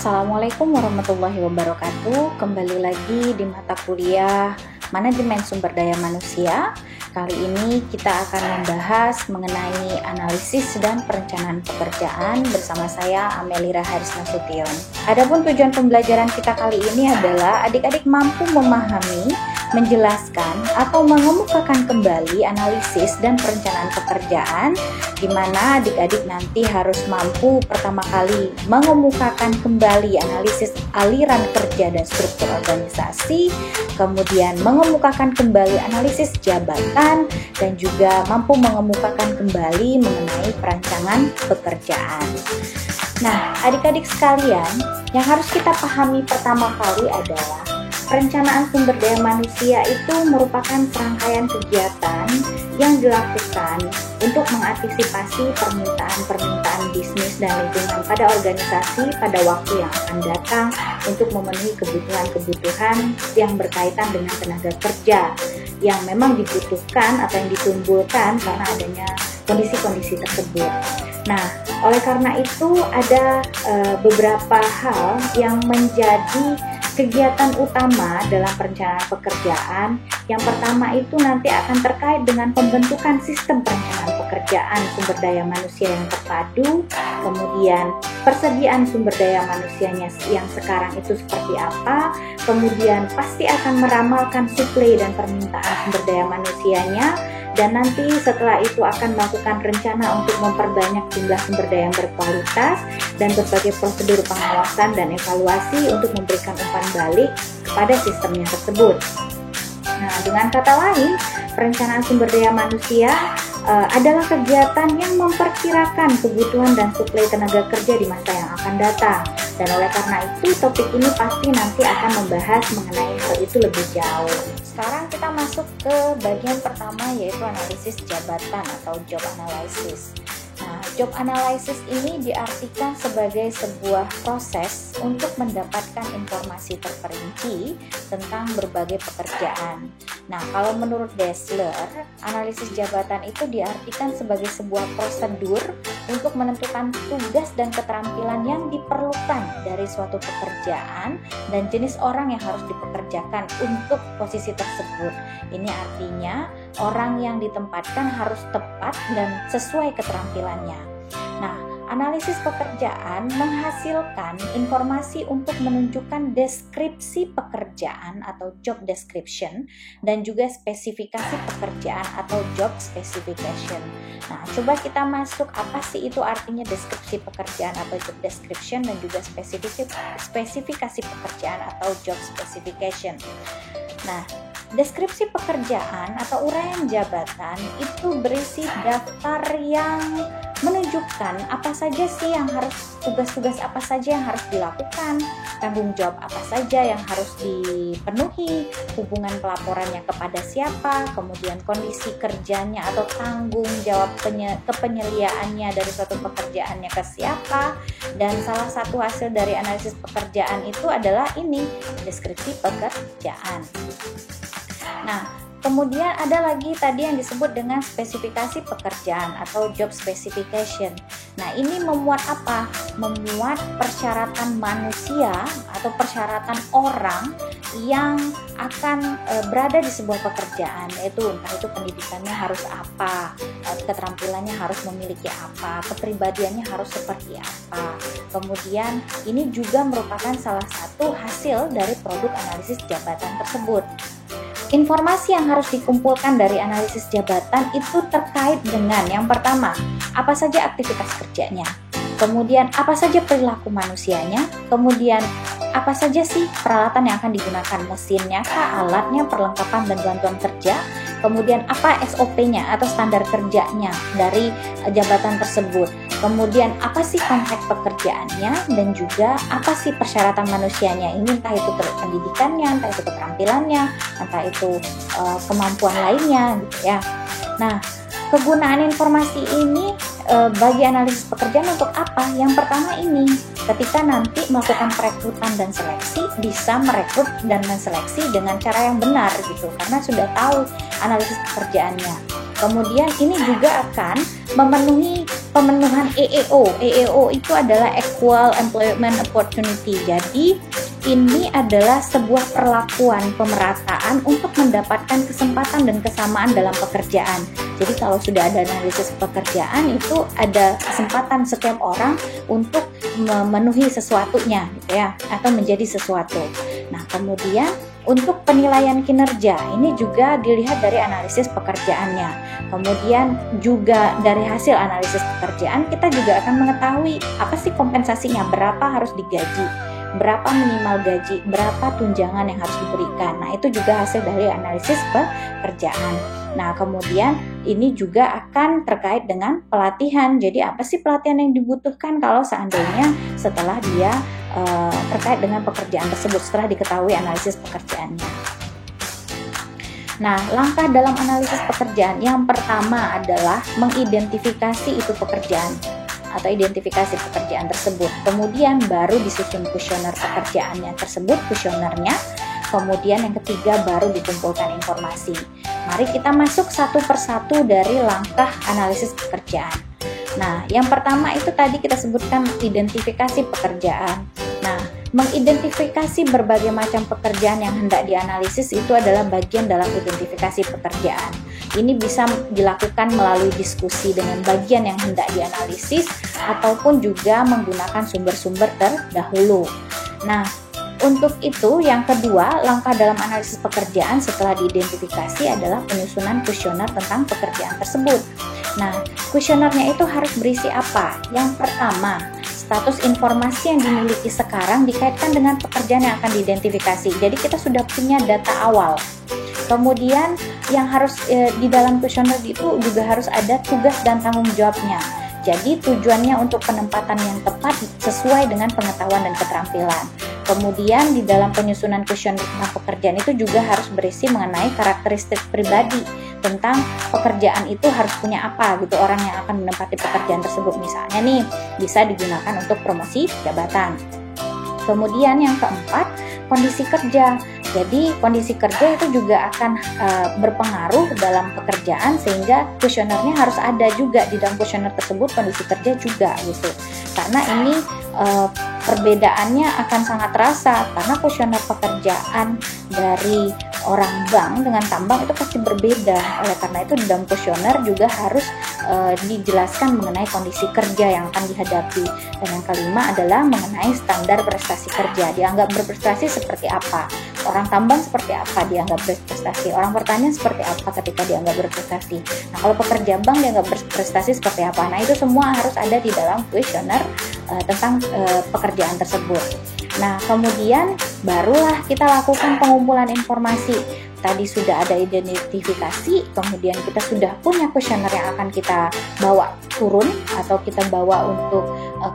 Assalamualaikum warahmatullahi wabarakatuh. Kembali lagi di mata kuliah Manajemen Sumber Daya Manusia. Kali ini kita akan membahas mengenai analisis dan perencanaan pekerjaan bersama saya Amelia Haris Nasution. Adapun tujuan pembelajaran kita kali ini adalah adik-adik mampu memahami, menjelaskan atau mengemukakan kembali analisis dan perencanaan pekerjaan, di mana adik-adik nanti harus mampu pertama kali mengemukakan kembali analisis aliran kerja dan struktur organisasi, kemudian mengemukakan kembali analisis jabatan, dan juga mampu mengemukakan kembali mengenai perancangan pekerjaan. Nah, adik-adik sekalian, yang harus kita pahami pertama kali adalah perencanaan sumber daya manusia itu merupakan serangkaian kegiatan yang dilakukan untuk mengantisipasi permintaan bisnis dan lingkungan pada organisasi pada waktu yang akan datang untuk memenuhi kebutuhan-kebutuhan yang berkaitan dengan tenaga kerja yang memang dibutuhkan atau yang ditimbulkan karena adanya kondisi-kondisi tersebut. Nah, oleh karena itu ada beberapa hal yang menjadi kegiatan utama dalam perencanaan pekerjaan. Yang pertama itu nanti akan terkait dengan pembentukan sistem perencanaan pekerjaan sumber daya manusia yang terpadu, kemudian persediaan sumber daya manusianya yang sekarang itu seperti apa, kemudian pasti akan meramalkan suplai dan permintaan sumber daya manusianya, dan nanti setelah itu akan melakukan rencana untuk memperbanyak jumlah sumber daya yang berkualitas dan berbagai prosedur pengawasan dan evaluasi untuk memberikan umpan balik kepada sistemnya tersebut. Nah, dengan kata lain, perencanaan sumber daya manusia adalah kegiatan yang memperkirakan kebutuhan dan suplai tenaga kerja di masa yang akan datang. Dan oleh karena itu, topik ini pasti nanti akan membahas mengenai hal itu lebih jauh. Sekarang kita masuk ke bagian pertama, yaitu analisis jabatan atau job analysis. Nah, job analysis ini diartikan sebagai sebuah proses untuk mendapatkan informasi terperinci tentang berbagai pekerjaan. Nah, kalau menurut Dessler, analisis jabatan itu diartikan sebagai sebuah prosedur untuk menentukan tugas dan keterampilan yang diperlukan dari suatu pekerjaan dan jenis orang yang harus dipekerjakan untuk posisi tersebut. Ini artinya orang yang ditempatkan harus tepat dan sesuai keterampilannya. Nah, analisis pekerjaan menghasilkan informasi untuk menunjukkan deskripsi pekerjaan atau job description dan juga spesifikasi pekerjaan atau job specification. Nah, coba kita masuk apa sih itu artinya deskripsi pekerjaan atau job description dan juga spesifikasi pekerjaan atau job specification. Nah, deskripsi pekerjaan atau uraian jabatan itu berisi daftar yang menunjukkan apa saja sih yang harus, tugas-tugas apa saja yang harus dilakukan, tanggung jawab apa saja yang harus dipenuhi, hubungan pelaporannya kepada siapa, kemudian kondisi kerjanya atau tanggung jawab kepenyediaannya dari suatu pekerjaannya ke siapa, dan salah satu hasil dari analisis pekerjaan itu adalah ini, deskripsi pekerjaan. Nah, kemudian ada lagi tadi yang disebut dengan spesifikasi pekerjaan atau job specification. Nah, ini memuat apa? Memuat persyaratan manusia atau persyaratan orang yang akan berada di sebuah pekerjaan, yaitu entah itu pendidikannya harus apa, keterampilannya harus memiliki apa, kepribadiannya harus seperti apa. Kemudian ini juga merupakan salah satu hasil dari produk analisis jabatan tersebut. Informasi yang harus dikumpulkan dari analisis jabatan itu terkait dengan yang pertama, apa saja aktivitas kerjanya, kemudian apa saja perilaku manusianya, kemudian apa saja sih peralatan yang akan digunakan, mesinnya kah, alatnya, perlengkapan dan bantuan kerja, kemudian apa SOP-nya atau standar kerjanya dari jabatan tersebut, kemudian apa sih kontrak pekerjaannya, dan juga apa sih persyaratan manusianya ini, entah itu pendidikannya, entah itu keterampilannya, entah itu kemampuan lainnya gitu ya. Nah, kegunaan informasi ini bagi analisis pekerjaan untuk apa? Yang pertama ini, ketika nanti melakukan perekrutan dan seleksi, bisa merekrut dan menseleksi dengan cara yang benar gitu, karena sudah tahu analisis pekerjaannya. Kemudian ini juga akan memenuhi pemenuhan EEO. EEO itu adalah Equal Employment Opportunity. Jadi ini adalah sebuah perlakuan pemerataan untuk mendapatkan kesempatan dan kesamaan dalam pekerjaan. Jadi kalau sudah ada analisis pekerjaan, itu ada kesempatan setiap orang untuk memenuhi sesuatunya gitu ya, atau menjadi sesuatu. Nah, kemudian untuk penilaian kinerja ini juga dilihat dari analisis pekerjaannya. Kemudian juga dari hasil analisis pekerjaan kita juga akan mengetahui apa sih kompensasinya, berapa harus digaji, berapa minimal gaji, berapa tunjangan yang harus diberikan. Nah, itu juga hasil dari analisis pekerjaan. Nah, kemudian ini juga akan terkait dengan pelatihan. Jadi apa sih pelatihan yang dibutuhkan kalau seandainya setelah dia terkait dengan pekerjaan tersebut, setelah diketahui analisis pekerjaannya. Nah, langkah dalam analisis pekerjaan yang pertama adalah mengidentifikasi itu pekerjaan atau identifikasi pekerjaan tersebut. Kemudian baru disusun kuesioner pekerjaannya tersebut, kuesionernya. Kemudian yang ketiga baru dikumpulkan informasi. Mari kita masuk satu persatu dari langkah analisis pekerjaan. Nah, yang pertama itu tadi kita sebutkan identifikasi pekerjaan. Nah, mengidentifikasi berbagai macam pekerjaan yang hendak dianalisis itu adalah bagian dalam identifikasi pekerjaan. Ini bisa dilakukan melalui diskusi dengan bagian yang hendak dianalisis ataupun juga menggunakan sumber-sumber terdahulu. Nah, untuk itu yang kedua, langkah dalam analisis pekerjaan setelah diidentifikasi adalah penyusunan kuesioner tentang pekerjaan tersebut. Nah, kuesionernya itu harus berisi apa? Yang pertama, status informasi yang dimiliki sekarang dikaitkan dengan pekerjaan yang akan diidentifikasi. Jadi kita sudah punya data awal. Kemudian yang harus di dalam kuesioner itu juga harus ada tugas dan tanggung jawabnya. Jadi tujuannya untuk penempatan yang tepat sesuai dengan pengetahuan dan keterampilan. Kemudian di dalam penyusunan kuesioner tentang pekerjaan itu juga harus berisi mengenai karakteristik pribadi tentang pekerjaan itu harus punya apa gitu orang yang akan menempati pekerjaan tersebut. Misalnya nih, bisa digunakan untuk promosi jabatan. Kemudian yang keempat, kondisi kerja. Jadi kondisi kerja itu juga akan berpengaruh dalam pekerjaan, sehingga kuesionernya harus ada juga di dalam kuesioner tersebut kondisi kerja juga gitu. Karena ini perbedaannya akan sangat terasa karena kuesioner pekerjaan dari orang bank dengan tambang itu pasti berbeda. Oleh karena itu di dalam kuesioner juga harus dijelaskan mengenai kondisi kerja yang akan dihadapi. Dan yang kelima adalah mengenai standar prestasi kerja. Dianggap berprestasi seperti apa? Orang tambang seperti apa dianggap berprestasi? Orang pertanian seperti apa ketika dianggap berprestasi? Nah, kalau pekerja bank dianggap berprestasi seperti apa? Nah, itu semua harus ada di dalam kuesioner tentang pekerjaan tersebut. Nah, kemudian barulah kita lakukan pengumpulan informasi. Tadi sudah ada identifikasi, kemudian kita sudah punya kuesioner yang akan kita bawa turun atau kita bawa untuk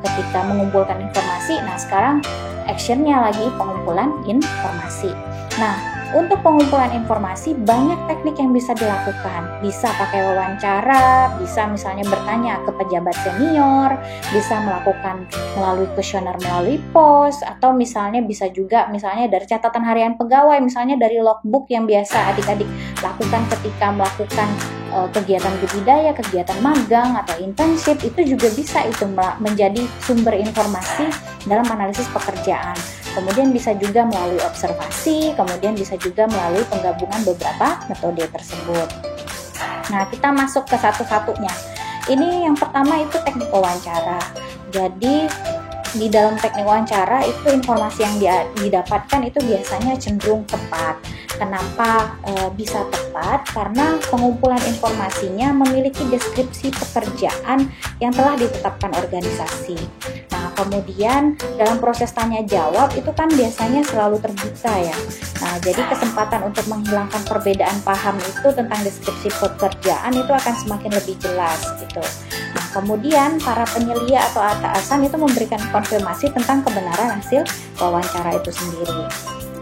ketika mengumpulkan informasi. Nah, sekarang actionnya lagi pengumpulan informasi. Nah, untuk pengumpulan informasi banyak teknik yang bisa dilakukan. Bisa pakai wawancara, bisa misalnya bertanya ke pejabat senior, bisa melakukan melalui kuesioner melalui pos, atau misalnya bisa juga misalnya dari catatan harian pegawai, misalnya dari logbook yang biasa adik-adik lakukan ketika melakukan kegiatan budidaya, kegiatan magang atau internship, itu juga bisa itu menjadi sumber informasi dalam analisis pekerjaan. Kemudian bisa juga melalui observasi, kemudian bisa juga melalui penggabungan beberapa metode tersebut. Nah, kita masuk ke satu-satunya. Ini yang pertama itu teknik wawancara. Jadi di dalam teknik wawancara itu informasi yang didapatkan itu biasanya cenderung tepat. Kenapa bisa tepat? Karena pengumpulan informasinya memiliki deskripsi pekerjaan yang telah ditetapkan organisasi. Nah, kemudian dalam proses tanya jawab itu kan biasanya selalu terbuka ya. Nah, jadi kesempatan untuk menghilangkan perbedaan paham itu tentang deskripsi pekerjaan itu akan semakin lebih jelas gitu. Nah, kemudian para penyelia atau atasan itu memberikan konfirmasi tentang kebenaran hasil wawancara itu sendiri.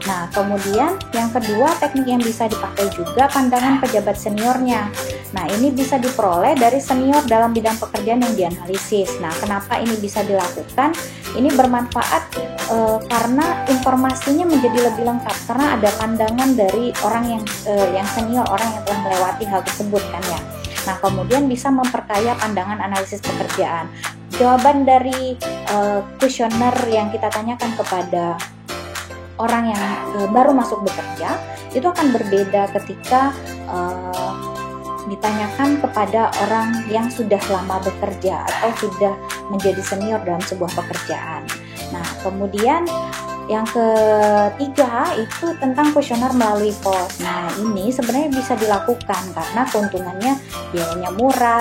Nah, kemudian yang kedua, teknik yang bisa dipakai juga pandangan pejabat seniornya. Nah, ini bisa diperoleh dari senior dalam bidang pekerjaan yang dianalisis. Nah, kenapa ini bisa dilakukan? Ini bermanfaat karena informasinya menjadi lebih lengkap karena ada pandangan dari orang yang senior, orang yang telah melewati hal tersebut kan ya. Nah, kemudian bisa memperkaya pandangan analisis pekerjaan. Jawaban dari kuesioner yang kita tanyakan kepada orang yang baru masuk bekerja itu akan berbeda ketika ditanyakan kepada orang yang sudah lama bekerja atau sudah menjadi senior dalam sebuah pekerjaan. Nah, kemudian yang ketiga itu tentang kuesioner melalui pos. Nah, ini sebenarnya bisa dilakukan karena keuntungannya biayanya murah,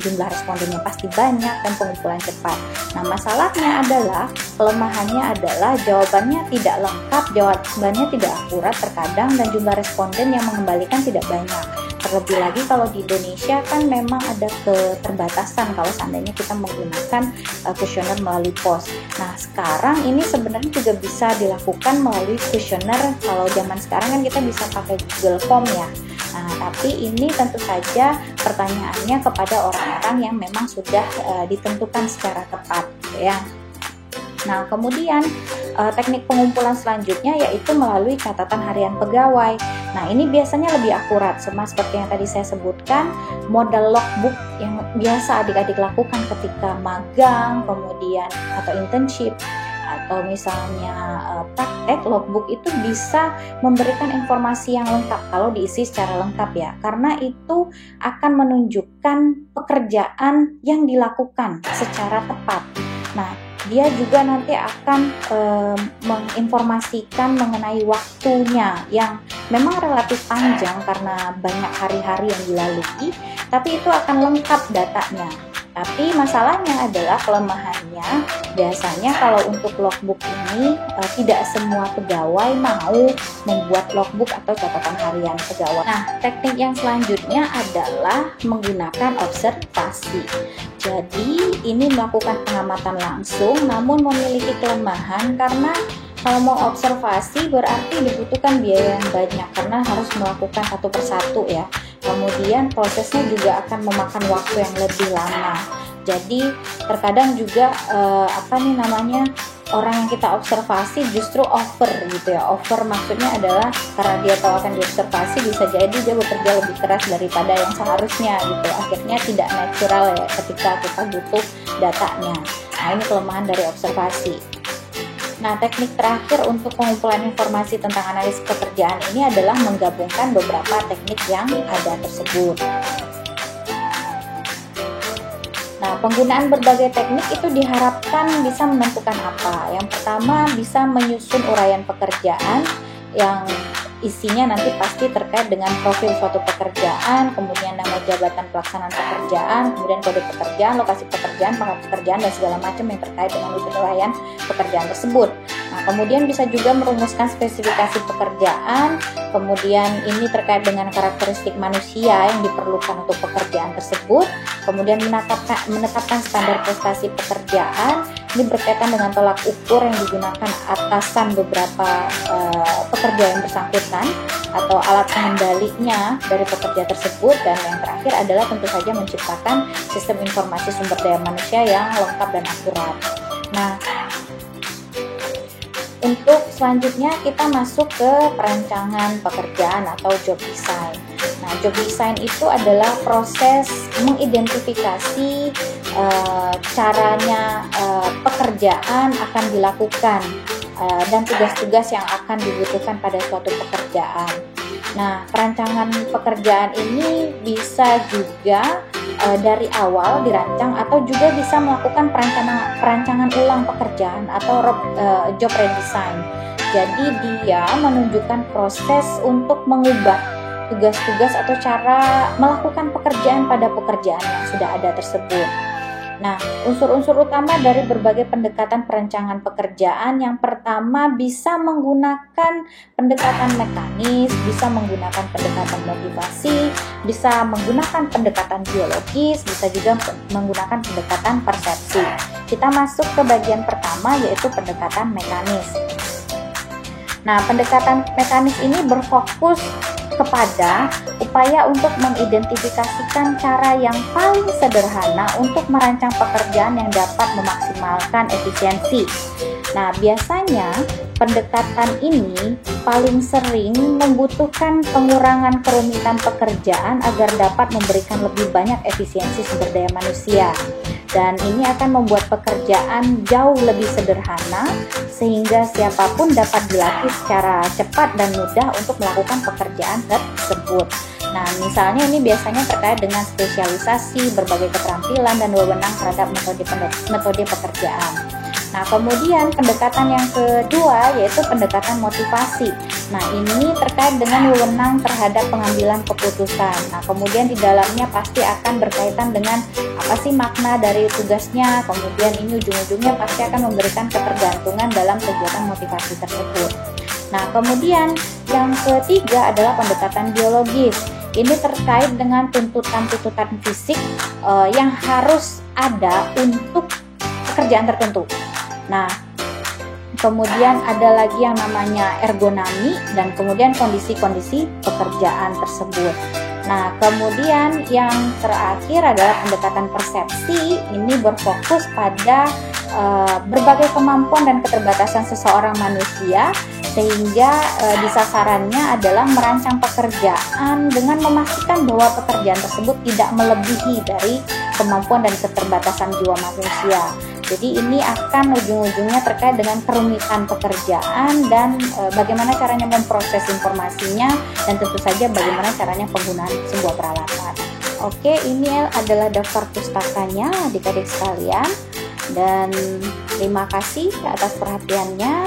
jumlah respondennya pasti banyak, dan pengumpulan cepat. Nah, masalahnya adalah, kelemahannya adalah jawabannya tidak lengkap, jawabannya tidak akurat terkadang, dan jumlah responden yang mengembalikan tidak banyak. Terlebih lagi kalau di Indonesia kan memang ada keterbatasan kalau seandainya kita menggunakan kuesioner melalui pos. Nah, sekarang ini sebenarnya juga bisa dilakukan melalui kuesioner. Kalau zaman sekarang kan kita bisa pakai Google Form ya. Nah, tapi ini tentu saja pertanyaannya kepada orang-orang yang memang sudah ditentukan secara tepat, ya. Nah, kemudian teknik pengumpulan selanjutnya yaitu melalui catatan harian pegawai. Nah, ini biasanya lebih akurat, sama seperti yang tadi saya sebutkan, modal logbook yang biasa adik-adik lakukan ketika magang, kemudian atau internship, atau misalnya praktek. Logbook itu bisa memberikan informasi yang lengkap kalau diisi secara lengkap ya, karena itu akan menunjukkan pekerjaan yang dilakukan secara tepat. Nah, dia juga nanti akan menginformasikan mengenai waktunya yang memang relatif panjang karena banyak hari-hari yang dilalui, tapi itu akan lengkap datanya. Tapi masalahnya adalah kelemahannya, biasanya kalau untuk logbook ini tidak semua pegawai mau membuat logbook atau catatan harian pegawai. Nah, teknik yang selanjutnya adalah menggunakan observasi. Jadi ini melakukan pengamatan langsung namun memiliki kelemahan karena kalau mau observasi berarti dibutuhkan biaya yang banyak karena harus melakukan satu persatu ya. Kemudian prosesnya juga akan memakan waktu yang lebih lama. Jadi terkadang juga orang yang kita observasi justru over gitu ya. Over maksudnya adalah karena dia tahu akan diobservasi, bisa jadi dia bekerja lebih keras daripada yang seharusnya gitu. Akhirnya tidak natural ya ketika kita butuh datanya. Nah, ini kelemahan dari observasi. Nah, teknik terakhir untuk pengumpulan informasi tentang analisis pekerjaan ini adalah menggabungkan beberapa teknik yang ada tersebut. Nah, penggunaan berbagai teknik itu diharapkan bisa menentukan apa? Yang pertama, bisa menyusun uraian pekerjaan yang isinya nanti pasti terkait dengan profil suatu pekerjaan, kemudian nama jabatan pelaksanaan pekerjaan, kemudian kode pekerjaan, lokasi pekerjaan, pangkat pekerjaan, dan segala macam yang terkait dengan uraian pekerjaan tersebut. Nah, kemudian bisa juga merumuskan spesifikasi pekerjaan, kemudian ini terkait dengan karakteristik manusia yang diperlukan untuk pekerjaan tersebut, kemudian menetapkan standar prestasi pekerjaan. Ini berkaitan dengan tolak ukur yang digunakan atasan beberapa pekerja yang bersangkutan atau alat pengendalinya dari pekerja tersebut, dan yang terakhir adalah tentu saja menciptakan sistem informasi sumber daya manusia yang lengkap dan akurat. Nah, untuk selanjutnya kita masuk ke perancangan pekerjaan atau job design. Nah, job design itu adalah proses mengidentifikasi caranya pekerjaan akan dilakukan dan tugas-tugas yang akan dibutuhkan pada suatu pekerjaan. Nah, perancangan pekerjaan ini bisa juga dari awal dirancang atau juga bisa melakukan perancangan ulang pekerjaan atau job redesign. Jadi dia menunjukkan proses untuk mengubah tugas-tugas atau cara melakukan pekerjaan pada pekerjaan yang sudah ada tersebut. Nah, unsur-unsur utama dari berbagai pendekatan perancangan pekerjaan, yang pertama bisa menggunakan pendekatan mekanis, bisa menggunakan pendekatan motivasi, bisa menggunakan pendekatan biologis, bisa juga menggunakan pendekatan persepsi. Kita masuk ke bagian pertama yaitu pendekatan mekanis. Nah, pendekatan mekanis ini berfokus kepada upaya untuk mengidentifikasikan cara yang paling sederhana untuk merancang pekerjaan yang dapat memaksimalkan efisiensi. Nah, biasanya pendekatan ini paling sering membutuhkan pengurangan kerumitan pekerjaan agar dapat memberikan lebih banyak efisiensi sumber daya manusia. Dan ini akan membuat pekerjaan jauh lebih sederhana sehingga siapapun dapat dilatih secara cepat dan mudah untuk melakukan pekerjaan tersebut. Nah, misalnya ini biasanya terkait dengan spesialisasi, berbagai keterampilan dan wewenang terhadap metode pekerjaan. Nah, kemudian pendekatan yang kedua yaitu pendekatan motivasi. Nah, ini terkait dengan wewenang terhadap pengambilan keputusan. Nah, kemudian di dalamnya pasti akan berkaitan dengan apa sih makna dari tugasnya. Kemudian ini ujung-ujungnya pasti akan memberikan ketergantungan dalam kegiatan motivasi tersebut. Nah, kemudian yang ketiga adalah pendekatan biologis. Ini terkait dengan tuntutan-tuntutan fisik yang harus ada untuk pekerjaan tertentu. Nah, kemudian ada lagi yang namanya ergonomi dan kemudian kondisi-kondisi pekerjaan tersebut. Nah, kemudian yang terakhir adalah pendekatan persepsi. Ini berfokus pada berbagai kemampuan dan keterbatasan seseorang manusia sehingga di sasarannya adalah merancang pekerjaan dengan memastikan bahwa pekerjaan tersebut tidak melebihi dari kemampuan dan keterbatasan jiwa manusia. Jadi ini akan ujung-ujungnya terkait dengan kerumitan pekerjaan dan bagaimana caranya memproses informasinya dan tentu saja bagaimana caranya penggunaan sebuah peralatan. Oke, ini adalah daftar pustakanya adik-adik sekalian dan terima kasih atas perhatiannya.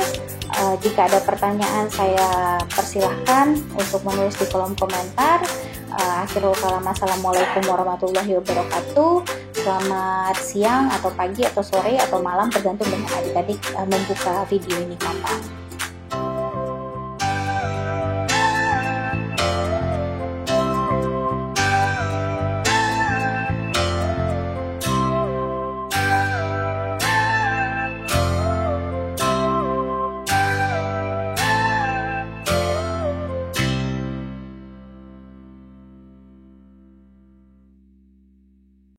Jika ada pertanyaan saya persilahkan untuk menulis di kolom komentar. Akhirul kalam, assalamualaikum warahmatullahi wabarakatuh. Selamat siang atau pagi atau sore atau malam tergantung dengan adik-adik membuka video ini kapan.